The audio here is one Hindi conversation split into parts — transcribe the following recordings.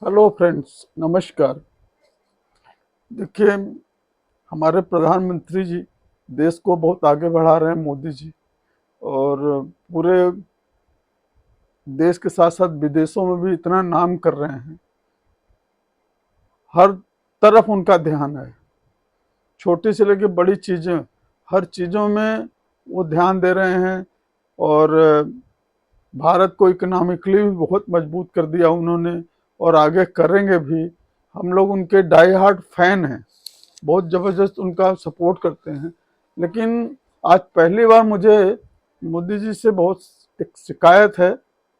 हेलो फ्रेंड्स, नमस्कार। देखिए, हमारे प्रधानमंत्री जी देश को बहुत आगे बढ़ा रहे हैं, मोदी जी। और पूरे देश के साथ साथ विदेशों में भी इतना नाम कर रहे हैं। हर तरफ उनका ध्यान है, छोटी से लेकर बड़ी चीज़ें, हर चीज़ों में वो ध्यान दे रहे हैं। और भारत को इकोनॉमिकली भी बहुत मजबूत कर दिया उन्होंने, और आगे करेंगे भी। हम लोग उनके डाई हार्ट फैन हैं, बहुत ज़बरदस्त उनका सपोर्ट करते हैं। लेकिन आज पहली बार मुझे मोदी जी से बहुत एक शिकायत है,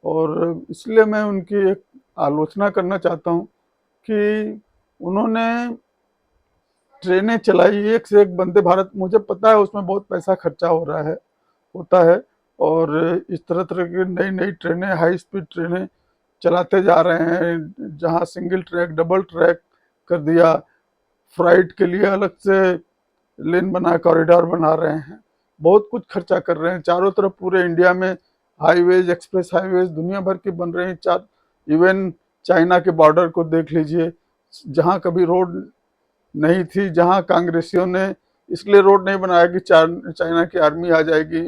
और इसलिए मैं उनकी एक आलोचना करना चाहता हूँ कि उन्होंने ट्रेनें चलाई, एक से एक वंदे भारत। मुझे पता है उसमें बहुत पैसा खर्चा हो रहा है, होता है। और इस तरह तरह की नई नई ट्रेनें, हाई स्पीड ट्रेनें चलाते जा रहे हैं, जहाँ सिंगल ट्रैक, डबल ट्रैक कर दिया। फ्लाइट के लिए अलग से लेन बना, कॉरिडोर बना रहे हैं, बहुत कुछ खर्चा कर रहे हैं। चारों तरफ पूरे इंडिया में हाईवेज, एक्सप्रेस हाईवेज दुनिया भर की बन रही हैं। इवन चाइना के बॉर्डर को देख लीजिए, जहाँ कभी रोड नहीं थी, जहाँ कांग्रेसियों ने इसलिए रोड नहीं बनाया कि चाइना की आर्मी आ जाएगी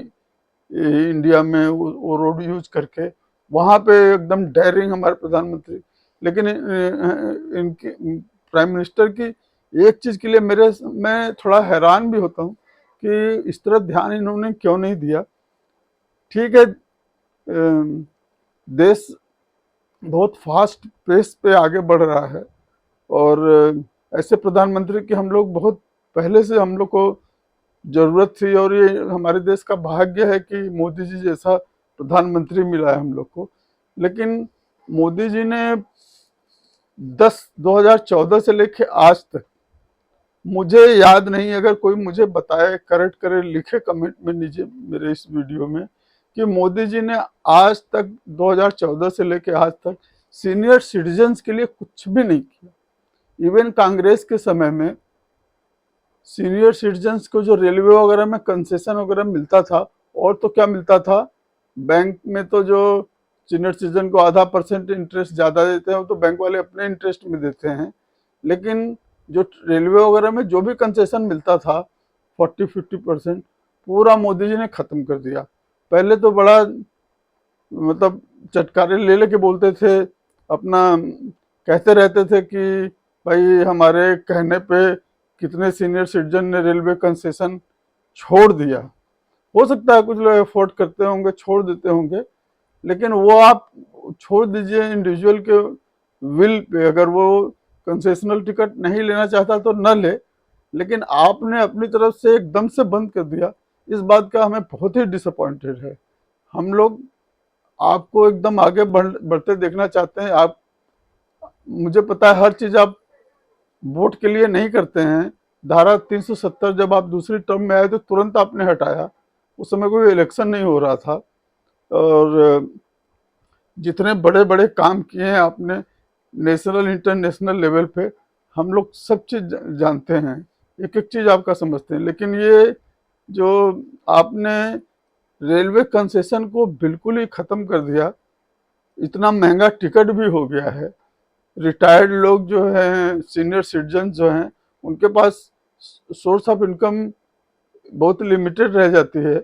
इंडिया में वो रोड यूज करके, वहाँ पे एकदम डेयरिंग हमारे प्रधानमंत्री। लेकिन इनकी प्राइम मिनिस्टर की एक चीज के लिए मैं थोड़ा हैरान भी होता हूँ कि इस तरह ध्यान इन्होंने क्यों नहीं दिया। ठीक है, देश बहुत फास्ट पेस पे आगे बढ़ रहा है, और ऐसे प्रधानमंत्री की हम लोग बहुत पहले से हम लोग को जरूरत थी। और ये हमारे देश का भाग्य है कि मोदी जी जैसा प्रधानमंत्री मिला है हम लोग को। लेकिन मोदी जी ने 2014 से लेके आज तक, मुझे याद नहीं, अगर कोई मुझे बताए, करेक्ट करे, लिखे कमेंट में नीचे मेरे इस वीडियो में, कि मोदी जी ने आज तक 2014 से लेके आज तक सीनियर सिटीजन्स के लिए कुछ भी नहीं किया। इवन कांग्रेस के समय में सीनियर सिटीजन्स को जो रेलवे वगैरह में कंसेशन वगैरह मिलता था, और तो क्या मिलता था, बैंक में तो जो सीनियर सिटीजन को ½ % इंटरेस्ट ज़्यादा देते हैं, वो तो बैंक वाले अपने इंटरेस्ट में देते हैं। लेकिन जो रेलवे वगैरह में जो भी कंसेशन मिलता था, 40-50%, पूरा मोदी जी ने ख़त्म कर दिया। पहले तो बड़ा मतलब चटकारे ले लेके बोलते थे, अपना कहते रहते थे कि भाई हमारे कहने पे कितने सीनियर सिटीजन ने रेलवे कंसेशन छोड़ दिया। हो सकता है कुछ लोग अफोर्ड करते होंगे, छोड़ देते होंगे, लेकिन वो आप छोड़ दीजिए इंडिविजुअल के विल पे। अगर वो कंसेशनल टिकट नहीं लेना चाहता तो न ले, लेकिन आपने अपनी तरफ से एकदम से बंद कर दिया। इस बात का हमें बहुत ही डिसअपॉइंटेड है। हम लोग आपको एकदम आगे बढ़ते देखना चाहते हैं। आप, मुझे पता है हर चीज आप वोट के लिए नहीं करते हैं। धारा 370 जब आप दूसरी टर्म में आए तो तुरंत आपने हटाया, उस समय कोई इलेक्शन नहीं हो रहा था। और जितने बड़े बड़े काम किए हैं आपने नेशनल इंटरनेशनल लेवल पे, हम लोग सब चीज जानते हैं, एक एक चीज आपका समझते हैं। लेकिन ये जो आपने रेलवे कंसेशन को बिल्कुल ही खत्म कर दिया, इतना महंगा टिकट भी हो गया है। रिटायर्ड लोग जो हैं, सीनियर सिटीजन जो हैं, उनके पास सोर्स ऑफ इनकम बहुत लिमिटेड रह जाती है,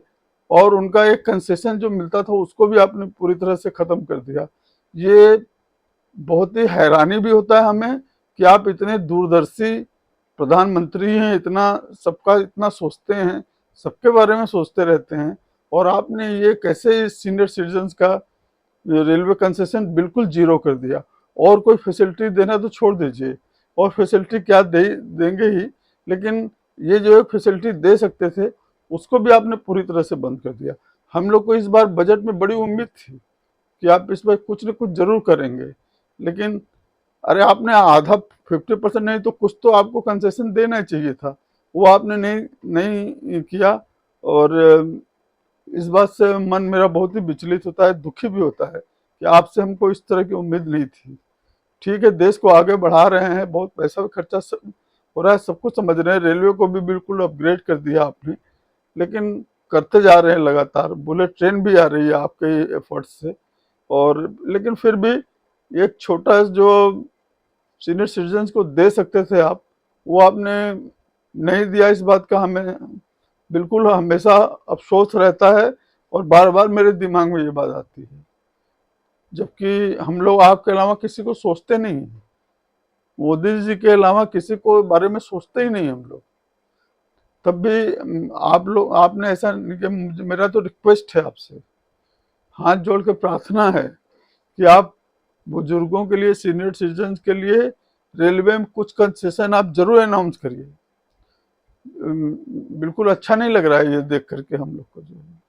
और उनका एक कंसेशन जो मिलता था उसको भी आपने पूरी तरह से खत्म कर दिया। ये बहुत ही हैरानी भी होता है हमें कि आप इतने दूरदर्शी प्रधानमंत्री हैं, इतना सबका इतना सोचते हैं, सबके बारे में सोचते रहते हैं, और आपने ये कैसे सीनियर सिटीजन्स का रेलवे कंसेशन बिल्कुल जीरो कर दिया। और कोई फैसिलिटी देना तो छोड़ दीजिए, और फैसिलिटी क्या देंगे ही, लेकिन ये जो एक फैसिलिटी दे सकते थे उसको भी आपने पूरी तरह से बंद कर दिया। हम लोग को इस बार बजट में बड़ी उम्मीद थी कि आप इस बार कुछ न कुछ जरूर करेंगे, लेकिन अरे आपने आधा 50% नहीं तो कुछ तो आपको कंसेशन देना चाहिए था, वो आपने नहीं किया। और इस बात से मन मेरा बहुत ही विचलित होता है, दुखी भी होता है कि आपसे हमको इस तरह की उम्मीद नहीं थी। ठीक है, देश को आगे बढ़ा रहे हैं, बहुत पैसा भी खर्चा हो रहा है, सब कुछ समझ रहे हैं, रेलवे को भी बिल्कुल अपग्रेड कर दिया आपने, लेकिन करते जा रहे हैं लगातार। बुलेट ट्रेन भी आ रही है आपके एफर्ट्स से। और लेकिन फिर भी एक छोटा जो सीनियर सिटीजन को दे सकते थे आप, वो आपने नहीं दिया। इस बात का हमें बिल्कुल हमेशा अफसोस रहता है और बार बार मेरे दिमाग में ये बात आती है, जबकि हम लोग आपके अलावा किसी को सोचते नहीं हैं, मोदी जी के अलावा किसी को बारे में सोचते ही नहीं हम लोग। तब भी आप लोग, आपने ऐसा नहीं किया। मेरा तो रिक्वेस्ट है आपसे, हाथ जोड़ के प्रार्थना है कि आप बुजुर्गों के लिए, सीनियर सिटीजन के लिए रेलवे में कुछ कंसेशन आप जरूर अनाउंस करिए। बिल्कुल अच्छा नहीं लग रहा है ये देख करके हम लोग को जो है।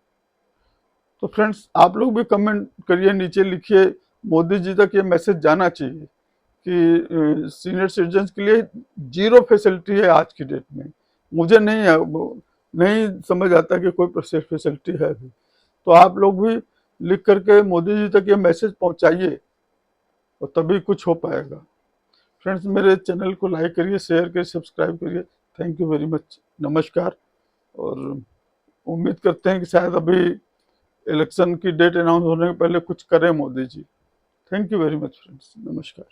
तो फ्रेंड्स, आप लोग भी कमेंट करिए, नीचे लिखिए, मोदी जी तक ये मैसेज जाना चाहिए कि सीनियर सिटीजन के लिए जीरो फैसिलिटी है आज की डेट में। मुझे नहीं है, नहीं समझ आता कि कोई फैसिलिटी है अभी। तो आप लोग भी लिख करके मोदी जी तक ये मैसेज पहुंचाइए और तभी कुछ हो पाएगा। फ्रेंड्स, मेरे चैनल को लाइक करिए, शेयर करिए, सब्सक्राइब करिए। Thank you very much. नमस्कार। और उम्मीद करते हैं कि शायद अभी इलेक्शन की डेट अनाउंस होने के पहले कुछ करें Modi ji. Thank you very much friends. नमस्कार।